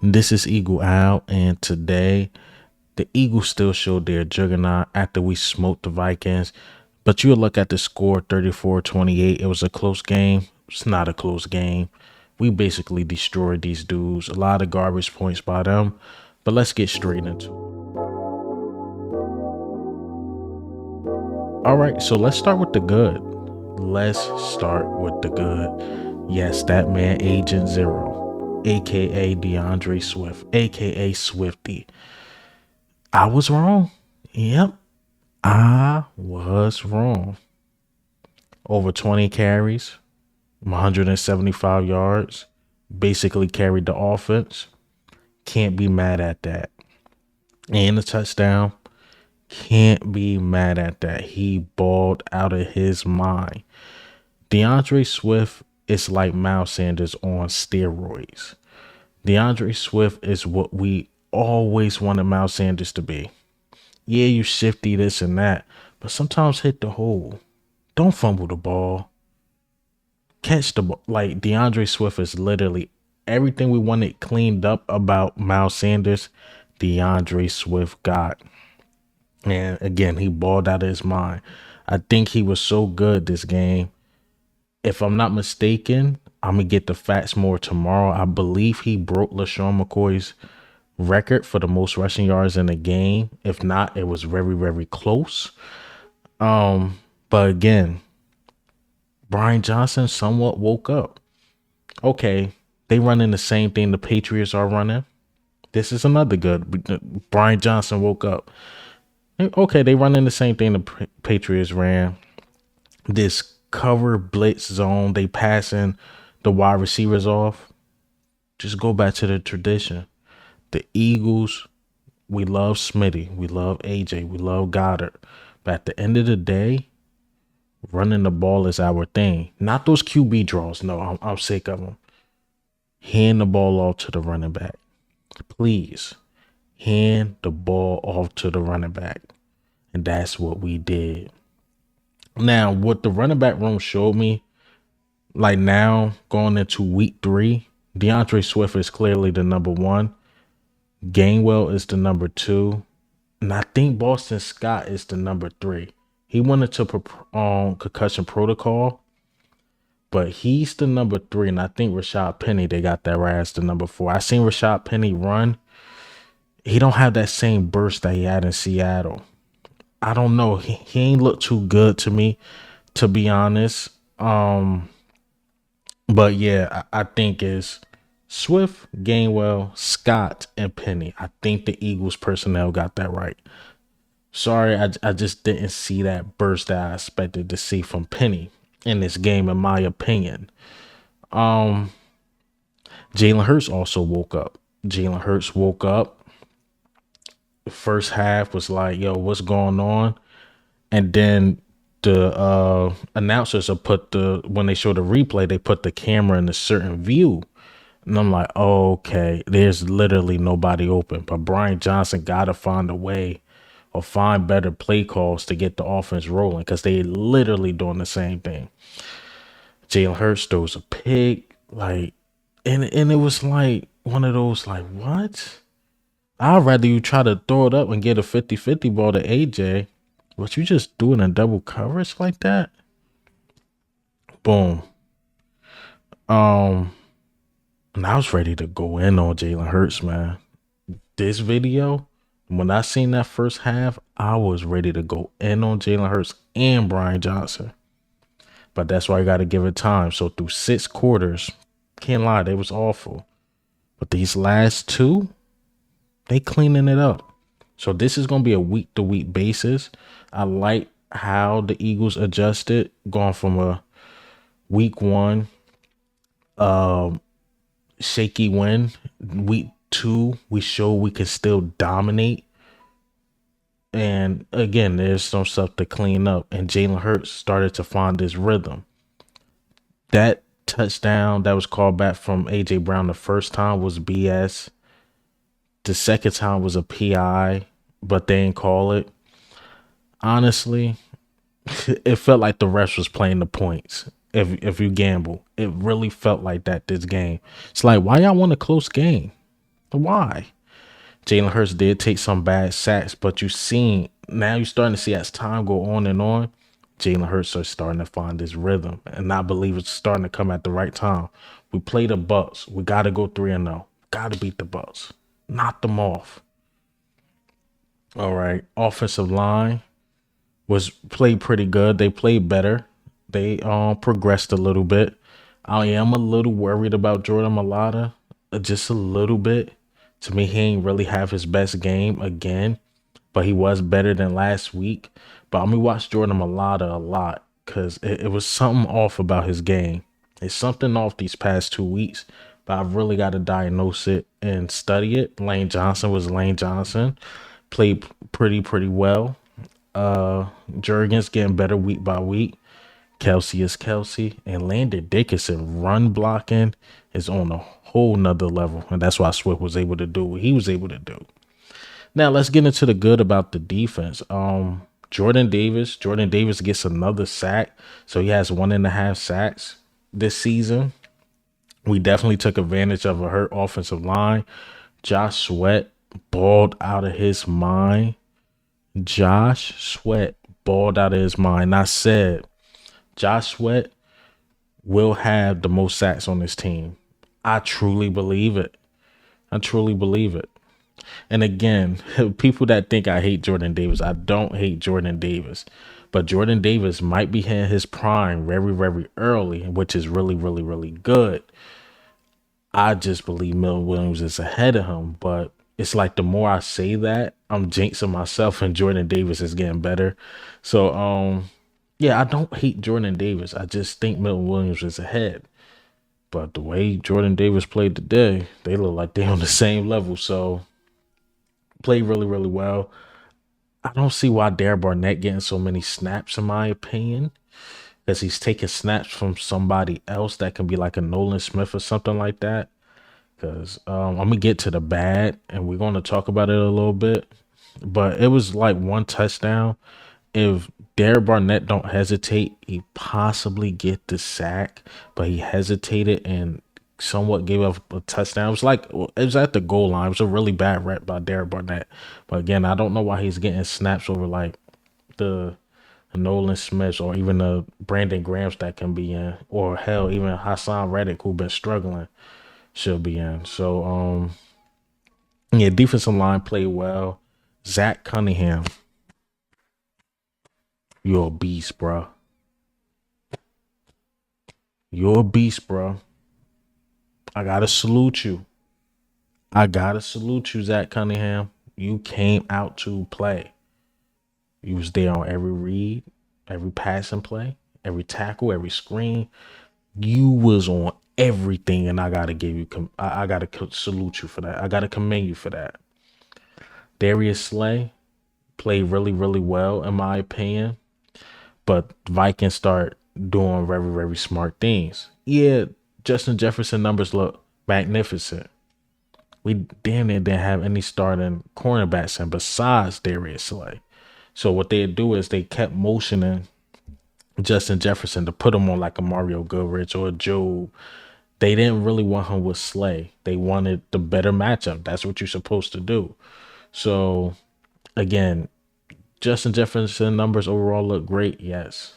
This is Eagle Al, and today the Eagles still showed their juggernaut after we smoked the Vikings. But you look at the score 34-28. It was a close game. It's not a close game. We basically destroyed these dudes. A lot of garbage points by them. But let's get straight into it. All right, so let's start with the good. Let's start with the good. Yes, that man, Agent Zero, aka DeAndre Swift, aka Swifty. I was wrong. Yep, I was wrong. Over 20 carries, 175 yards, basically carried the offense. Can't be mad at that. And the touchdown, can't be mad at that. He balled out of his mind. DeAndre Swift is like Miles Sanders on steroids. DeAndre Swift is what we always wanted Miles Sanders to be. Yeah, you shifty this and that, but sometimes hit the hole. Don't fumble the ball. Catch the ball. Like DeAndre Swift is literally everything we wanted cleaned up about Miles Sanders. DeAndre Swift got. And again, he balled out of his mind. I think he was so good this game. If I'm not mistaken, I'm going to get the facts more tomorrow. I believe he broke LaShawn McCoy's record for the most rushing yards in a game. If not, it was very, very close. But again, Brian Johnson somewhat woke up. Okay, they running the same thing the Patriots are running. This is another good. Brian Johnson woke up. Okay, they running the same thing the Patriots ran. This cover blitz zone, they passing the wide receivers off. Just go back to the tradition. The Eagles, we love Smitty, we love AJ, we love Goddard. But at the end of the day, running the ball is our thing. Not those QB draws. No, I'm sick of them. Hand the ball off to the running back. Please. Hand the ball off to the running back. And that's what we did. Now, what the running back room showed me, like now going into week 3, DeAndre Swift is clearly the number 1. Gainwell is the number 2. And I think Boston Scott is the number 3. He went into concussion protocol, but he's the number 3. And I think Rashad Penny, they got that right as the number 4. I seen Rashad Penny run. He don't have that same burst that he had in Seattle. I don't know. He ain't look too good to me, to be honest. But yeah, I think it's Swift, Gainwell, Scott, and Penny. I think the Eagles personnel got that right. Sorry, I just didn't see that burst that I expected to see from Penny in this game, in my opinion. Jalen Hurts also woke up. Jalen Hurts woke up. The first half was like, yo, what's going on? And then the announcers will when they show the replay, they put the camera in a certain view. And I'm like, oh, okay, there's literally nobody open. But Brian Johnson got to find a way or find better play calls to get the offense rolling, because they literally doing the same thing. Jalen Hurts throws a pick, like, and it was like one of those, like, what? I'd rather you try to throw it up and get a 50-50 ball to AJ, but you just do it in double coverage like that. Boom. And I was ready to go in on Jalen Hurts, man. This video, when I seen that first half, I was ready to go in on Jalen Hurts and Brian Johnson. But that's why I got to give it time. So through 6 quarters, can't lie, they was awful. But these last 2, they cleaning it up. So this is going to be a week-to-week basis. I like how the Eagles adjusted, going from a week 1 shaky win. Week 2, we show we can still dominate. And again, there's some stuff to clean up. And Jalen Hurts started to find his rhythm. That touchdown that was called back from AJ Brown the first time was BS. The second time was a PI, but they didn't call it. Honestly, it felt like the refs was playing the points. If you gamble, it really felt like that this game. It's like, why y'all want a close game? Why? Jalen Hurts did take some bad sacks, but you seen now you're starting to see as time go on and on, Jalen Hurts are starting to find his rhythm, and I believe it's starting to come at the right time. We play the Bucks. We got to go 3-0. Got to beat the Bucks. Knock them off. All right. Offensive line was played pretty good. They played better. They progressed a little bit. I am a little worried about Jordan Mailata, just a little bit. To me, he ain't really have his best game again, but he was better than last week. But I'm gonna watch Jordan Mailata a lot because it was something off about his game. It's something off these past 2 weeks, but I've really got to diagnose it and study it. Lane Johnson was Lane Johnson, played pretty well. Jurgens getting better week by week. Kelsey is Kelsey, and Landon Dickinson run blocking is on a whole nother level, and that's why Swift was able to do what he was able to do. Now let's get into the good about the defense. Jordan Davis gets another sack, so he has 1.5 sacks this season. We definitely took advantage of a hurt offensive line. Josh Sweat balled out of his mind. Josh Sweat balled out of his mind. I said Josh Sweat will have the most sacks on this team. I truly believe it. I truly believe it. And again, people that think I hate Jordan Davis, I don't hate Jordan Davis. But Jordan Davis might be in his prime very early, which is really good. I just believe Mel Williams is ahead of him. But it's like the more I say that, I'm jinxing myself and Jordan Davis is getting better. So, yeah, I don't hate Jordan Davis. I just think Milton Williams is ahead. But the way Jordan Davis played today, they look like they're on the same level. So played really well. I don't see why Derek Barnett getting so many snaps, in my opinion, because he's taking snaps from somebody else that can be like a Nolan Smith or something like that. Because I'm gonna get to the bad, and we're gonna talk about it a little bit. But it was like one touchdown. If Derek Barnett don't hesitate, he possibly get the sack, but he hesitated and somewhat gave up a touchdown. It was at the goal line. It was a really bad rep by Derek Barnett. But again, I don't know why he's getting snaps over like the Nolan Smiths or even the Brandon Grahams that can be in, or hell, even Hassan Reddick who been struggling should be in. So yeah, defensive line played well. Zach Cunningham, you're a beast, bro. You're a beast, bro. I gotta salute you. Zach Cunningham. You came out to play. You was there on every read, every passing play, every tackle, every screen. You was on everything, and I gotta give you. I gotta salute you for that. I gotta commend you for that. Darius Slay played really well, in my opinion. But Vikings start doing very smart things. Yeah, Justin Jefferson numbers look magnificent. We damn near didn't have any starting cornerbacks and besides Darius Slay. So what they do is they kept motioning Justin Jefferson to put him on like a Mario Goodrich or a Joe. They didn't really want him with Slay. They wanted the better matchup. That's what you're supposed to do. So again, Justin Jefferson numbers overall look great, yes.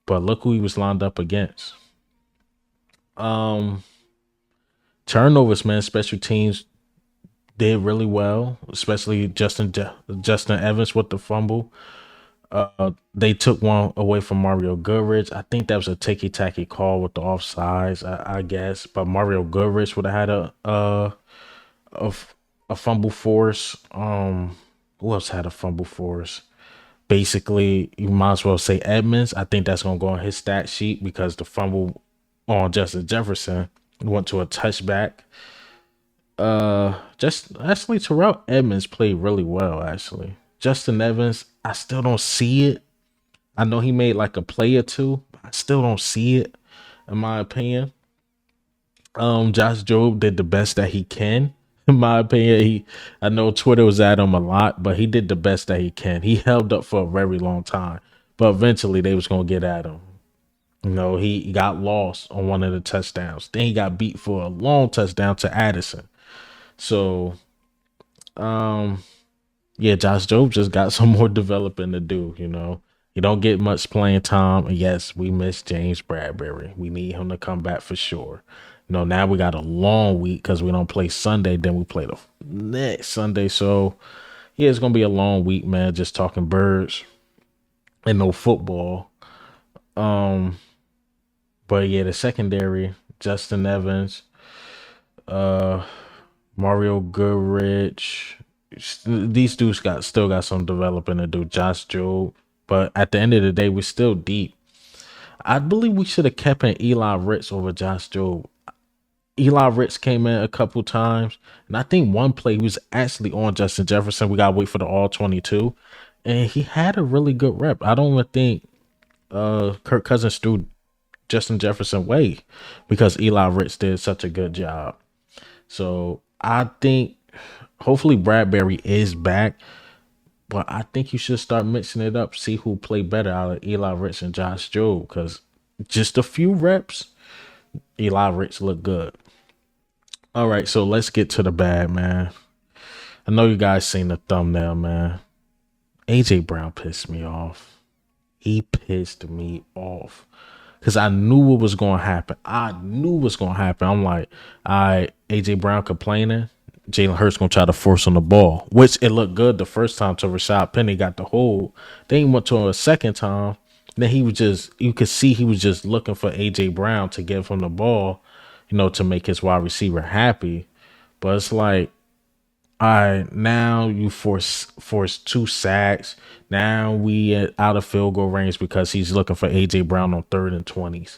But look who he was lined up against. Turnovers, man. Special teams did really well, especially Justin Evans with the fumble. They took one away from Mario Goodrich. I think that was a ticky-tacky call with the offsides, I guess. But Mario Goodrich would have had a fumble force. Who else had a fumble force? Basically, you might as well say Edmonds. I think that's gonna go on his stat sheet because the fumble on Justin Jefferson went to a touchback. Just actually Terrell Edmonds played really well, actually. Justin Evans, I still don't see it. I know he made like a play or two, but I still don't see it, in my opinion. Josh Jobe did the best that he can. In my opinion, I know Twitter was at him a lot, but he did the best that he can. He held up for a very long time, but eventually they was gonna get at him. You know, he got lost on one of the touchdowns. Then he got beat for a long touchdown to Addison. So, um, yeah, Josh Jobe just got some more developing to do. You don't get much playing time. And yes, we miss James Bradbury. We need him to come back for sure. Now we got a long week because we don't play Sunday. Then we play the next Sunday. So yeah, it's gonna be a long week, man. Just talking birds and no football. Um, but yeah, the secondary: Justin Evans, uh, Mario Goodrich. These dudes still got some developing to do. Josh Jobe, but at the end of the day, we're still deep. I believe we should have kept in Eli Ritz over Josh Jobe. Eli Ritz came in a couple times, and I think one play he was actually on Justin Jefferson. We gotta wait for the all 22, and he had a really good rep. I don't even think Kirk Cousins threw Justin Jefferson way because Eli Ritz did such a good job. So I think hopefully Bradbury is back, but I think you should start mixing it up. See who play better out of Eli Ritz and Josh Jobe, because just a few reps, Eli Ritz look good. All right, so let's get to the bad, man. I know you guys seen the thumbnail, man. AJ Brown pissed me off. He pissed me off because I knew what was going to happen. I knew what was going to happen. I'm like, all right, AJ Brown complaining. Jalen Hurts going to try to force on the ball, which it looked good the first time till Rashad Penny got the hold. Then he went to him a second time. Then he was just, you could see he was just looking for AJ Brown to give him the ball, to make his wide receiver happy. But it's like, all right, now you force two sacks. Now we out of field goal range because he's looking for AJ Brown on 3rd and 20s.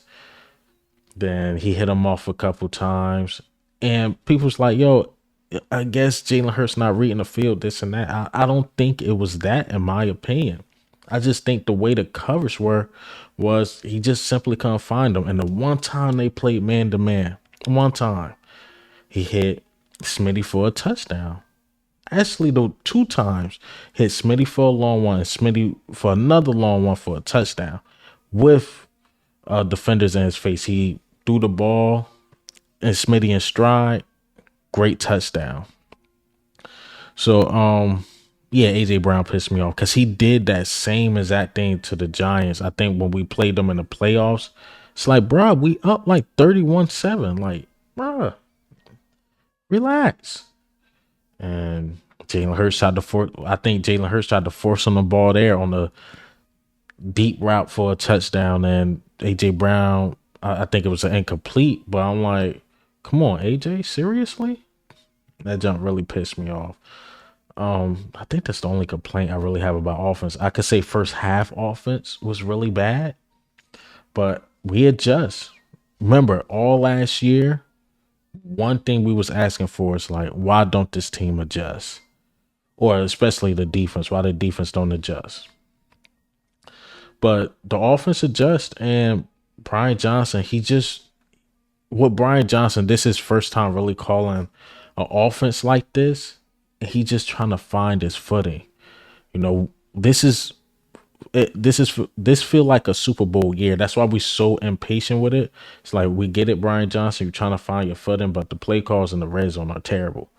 Then he hit him off a couple times, and people's like, "Yo, I guess Jalen Hurts not reading the field, this and that." I don't think it was that, in my opinion. I just think the way the covers was he just simply couldn't find them. And the one time they played man to man, one time he hit Smitty for a touchdown. Actually, the two times hit Smitty for a long one and Smitty for another long one for a touchdown with defenders in his face. He threw the ball and Smitty in stride. Great touchdown. So, yeah, AJ Brown pissed me off because he did that same exact thing to the Giants. I think when we played them in the playoffs, it's like, bruh, we up like 31-7. Like, bruh, relax. And Jalen Hurts tried to force. I think Jalen Hurts tried to force on the ball there on the deep route for a touchdown, and AJ Brown. I think it was an incomplete. But I'm like, come on, AJ, seriously? That jump really pissed me off. I think that's the only complaint I really have about offense. I could say first half offense was really bad, but we adjust. Remember, all last year, one thing we was asking for is like, why don't this team adjust? Or especially the defense, why the defense don't adjust. But the offense adjusts, and Brian Johnson, Brian Johnson, this is his first time really calling an offense like this, and he just trying to find his footing. This is this feel like a Super Bowl year. That's why we so impatient with it. It's like, we get it, Brian Johnson. You're trying to find your footing, but the play calls in the red zone are terrible.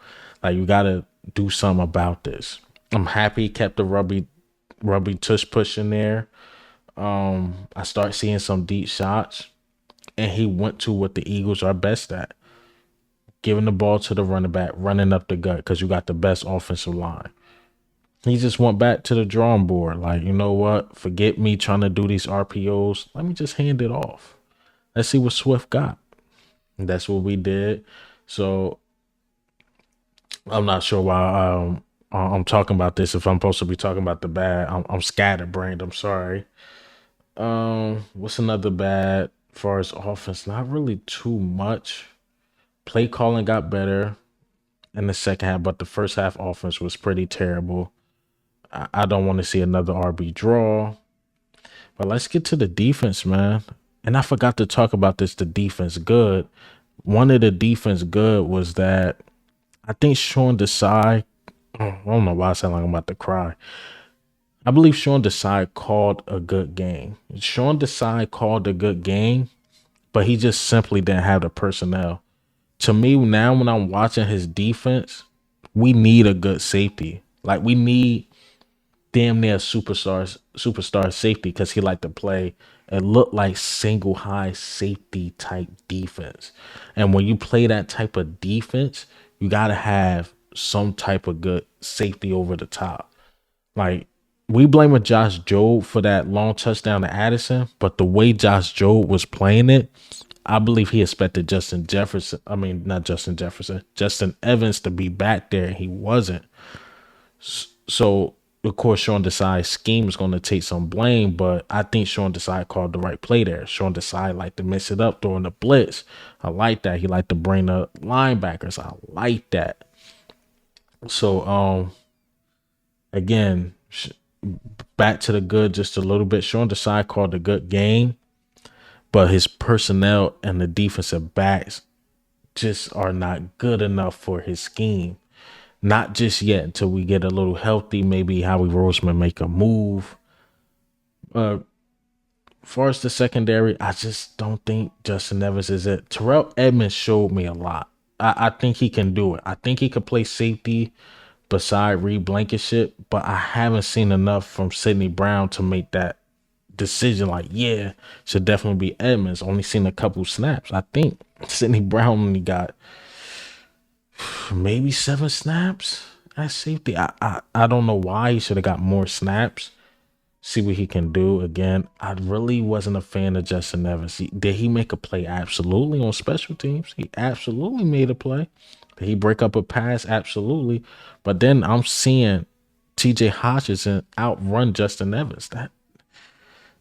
Like, you gotta do something about this. I'm happy he kept the rubby tush push in there. I start seeing some deep shots, and he went to what the Eagles are best at: giving the ball to the running back, running up the gut, because you got the best offensive line. He just went back to the drawing board. Like, you know what? Forget me trying to do these RPOs. Let me just hand it off. Let's see what Swift got. And that's what we did. So I'm not sure why I'm talking about this. If I'm supposed to be talking about the bad, I'm scatterbrained. I'm sorry. What's another bad as far as offense? Not really too much. Play calling got better in the second half, but the first half offense was pretty terrible. I don't want to see another RB draw. But let's get to the defense, man. And I forgot to talk about this, the defense good. One of the defense good was that I think Sean Desai, I don't know why I sound like I'm about to cry. I believe Sean Desai called a good game. Sean Desai called a good game, but he just simply didn't have the personnel to me now when I'm watching his defense, we need a good safety. Like we need damn near superstar safety because he like to play and look like single high safety type defense. And when you play that type of defense, you gotta have some type of good safety over the top. Like we blame Josh Jobe for that long touchdown to Addison, but the way Josh Jobe was playing it, I believe he expected Justin Jefferson. I mean, not Justin Jefferson, Justin Evans to be back there, and he wasn't. So of course, Sean Desai's scheme is going to take some blame, but I think Sean Desai called the right play there. Sean Desai liked to mix it up during the blitz. I like that. He liked to bring the linebackers. I like that. So again, back to the good just a little bit. Sean Desai called a good game, but his personnel and the defensive backs just are not good enough for his scheme. Not just yet until we get a little healthy. Maybe Howie Roseman make a move. As far as the secondary, I just don't think Justin Evans is it. Terrell Edmonds showed me a lot. I think he can do it. I think he could play safety beside Reed Blankenship, but I haven't seen enough from Sidney Brown to make that decision. Like, yeah, should definitely be Edmonds. Only seen a couple snaps. I think Sidney Brown only got maybe 7 snaps at safety. I don't know why he should have got more snaps. See what he can do. Again, I really wasn't a fan of Justin Evans. Did he make a play? Absolutely. On special teams, he absolutely made a play. Did he break up a pass? Absolutely. But then I'm seeing TJ Hutchinson outrun Justin Evans. That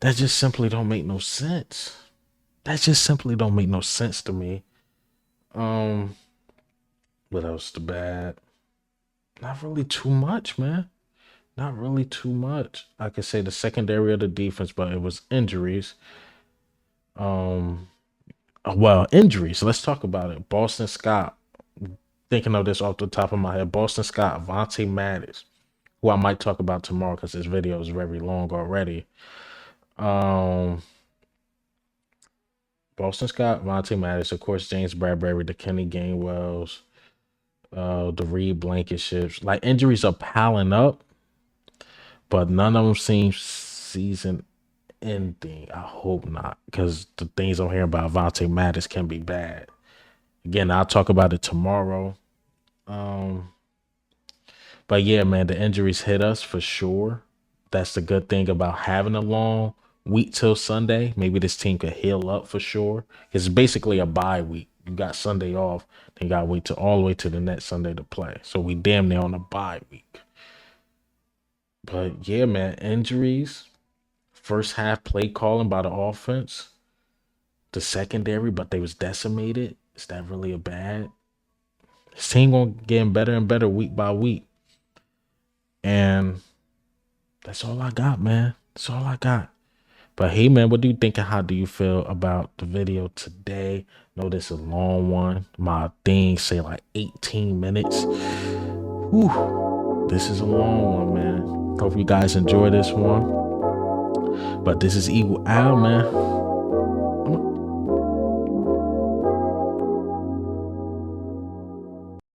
just simply don't make no sense. That just simply don't make no sense to me. What else the bad? Not really too much, man. Not really too much. I could say the secondary of the defense, but it was injuries. Well, injuries. Let's talk about it. Boston Scott. Thinking of this off the top of my head. Boston Scott, Vontae Mattis, who I might talk about tomorrow because this video is very long already. Boston Scott, Vontae Mattis, of course, James Bradbury, the Kenny Gainwells, the Reed Blankenships. Like injuries are piling up, but none of them seem season ending. I hope not, because the things I'm hearing about Vontae Mattis can be bad. Again, I'll talk about it tomorrow. But yeah, man, the injuries hit us for sure. That's the good thing about having a long week till Sunday. Maybe this team could heal up for sure. It's basically a bye week. You got Sunday off, then you got to wait till all the way to the next Sunday to play. So we damn near on a bye week. But yeah, man, injuries. First half play calling by the offense. The secondary, but they was decimated. Is that really a bad? This team gonna getting better and better week by week. And that's all I got, man. That's all I got. But hey, man, what do you think and how do you feel about the video today? Know this is a long one. My thing say like 18 minutes. Whew. This is a long one, man. Hope you guys enjoy this one. But this is Eagle Al, man.